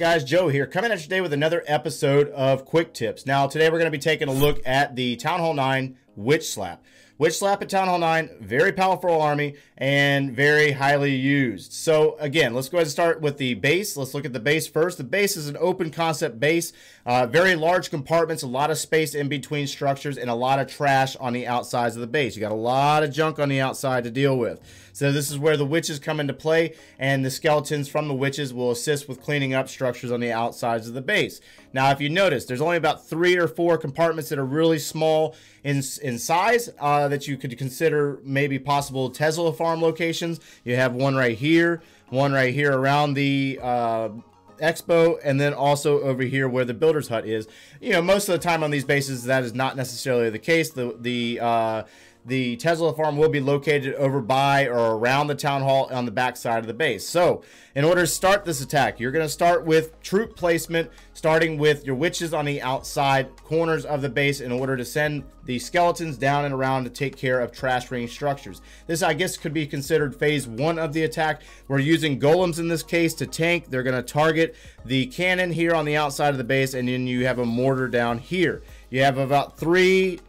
guys? Joe here, coming at you today with another episode of Quick Tips. Now, today we're going to be taking a look at the Town Hall 9 WitchSlap. WitchSlap at Town Hall 9, very powerful army and very highly used. So again, let's go ahead and start with the base. Let's look at the base first. The base is an open concept base, very large compartments, a lot of space in between structures, and a lot of trash on the outsides of the base. You got a lot of junk on the outside to deal with. So this is where the witches come into play, and the skeletons from the witches will assist with cleaning up structures on the outsides of the base. Now, if you notice, there's only about 3 or 4 compartments that are really small in size that you could consider maybe possible Tesla farm locations. You have one right here around the expo, and then also over here where the builder's hut is. You know, most of the time on these bases that is not necessarily the case. The Tesla farm will be located over by or around the town hall on the back side of the base. So in order to start this attack, you're going to start with troop placement, starting with your witches on the outside corners of the base in order to send the skeletons down and around to take care of trash range structures. This, I guess, could be considered phase 1 of the attack. We're using golems in this case to tank. They're going to target the cannon here on the outside of the base, and then you have a mortar down here. You have about 3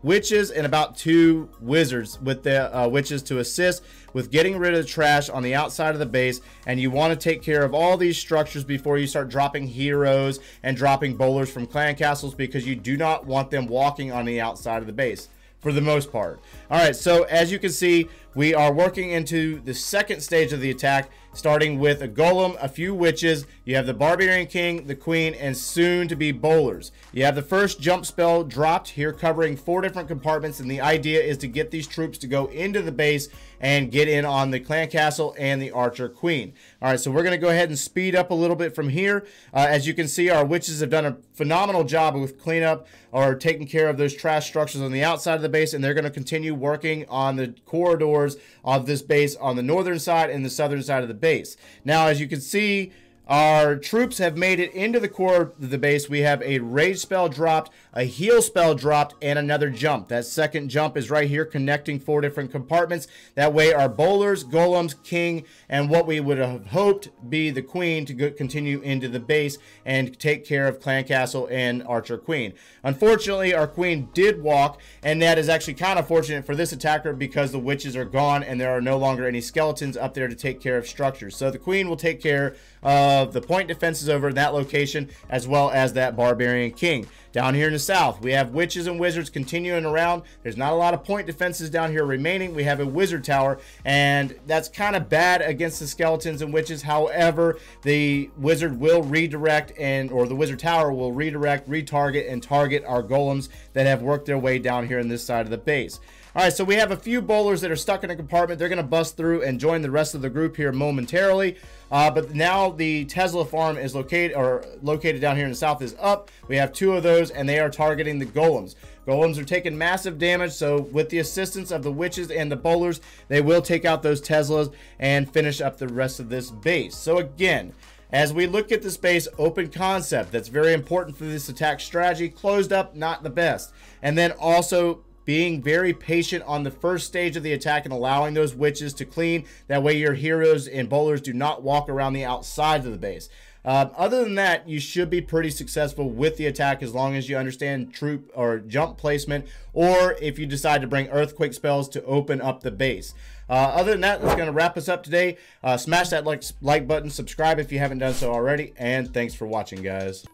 witches and about 2 wizards with the witches to assist with getting rid of the trash on the outside of the base. And you want to take care of all these structures before you start dropping heroes and dropping bowlers from clan castles, because you do not want them walking on the outside of the base for the most part. All right, so as you can see, we are working into the second stage of the attack, starting with a golem, a few witches. You have the barbarian king, the queen, and soon to be bowlers. You have the first jump spell dropped here, covering 4 different compartments, and the idea is to get these troops to go into the base and get in on the clan castle and the archer queen. All right, so we're going to go ahead and speed up a little bit from here. As you can see, our witches have done a phenomenal job with cleanup or taking care of those trash structures on the outside of the base, and they're going to continue working on the corridors of this base on the northern side and the southern side of the base. Now, as you can see, our troops have made it into the core of the base. We have a rage spell dropped, a heal spell dropped, and another jump. That second jump is right here, connecting 4 different compartments. That way our bowlers, golems, king, and what we would have hoped be the queen to continue into the base and take care of clan castle and archer queen. Unfortunately, our queen did walk, and that is actually kind of fortunate for this attacker because the witches are gone and there are no longer any skeletons up there to take care of structures. So the queen will take care of the point defenses over in that location, as well as that barbarian king. Down here in the south, we have witches and wizards continuing around. There's not a lot of point defenses down here remaining. We have a wizard tower, and that's kind of bad against the skeletons and witches. However, the wizard will redirect, or the wizard tower will redirect, retarget, and target our golems that have worked their way down here in this side of the base. All right, so we have a few bowlers that are stuck in a compartment. They're going to bust through and join the rest of the group here momentarily. But now the Tesla farm is located down here in the south is up. We have 2 of those, and they are targeting the golems. Golems are taking massive damage, so with the assistance of the witches and the bowlers, they will take out those Teslas and finish up the rest of this base. So again, as we look at this base, open concept, that's very important for this attack strategy. Closed up, not the best. And then also being very patient on the first stage of the attack and allowing those witches to clean. That way your heroes and bowlers do not walk around the outsides of the base. Other than that, you should be pretty successful with the attack as long as you understand troop or jump placement, or if you decide to bring earthquake spells to open up the base. Other than that, that's going to wrap us up today. Smash that like button, subscribe if you haven't done so already, and thanks for watching, guys.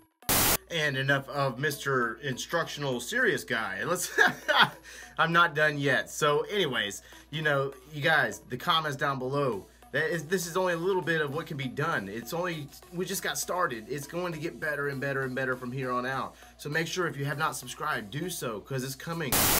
And enough of Mr. Instructional Serious Guy. I'm not done yet. So anyways, you know, you guys, the comments down below. This is only a little bit of what can be done. We just got started. It's going to get better and better and better from here on out. So make sure if you have not subscribed, do so, because it's coming.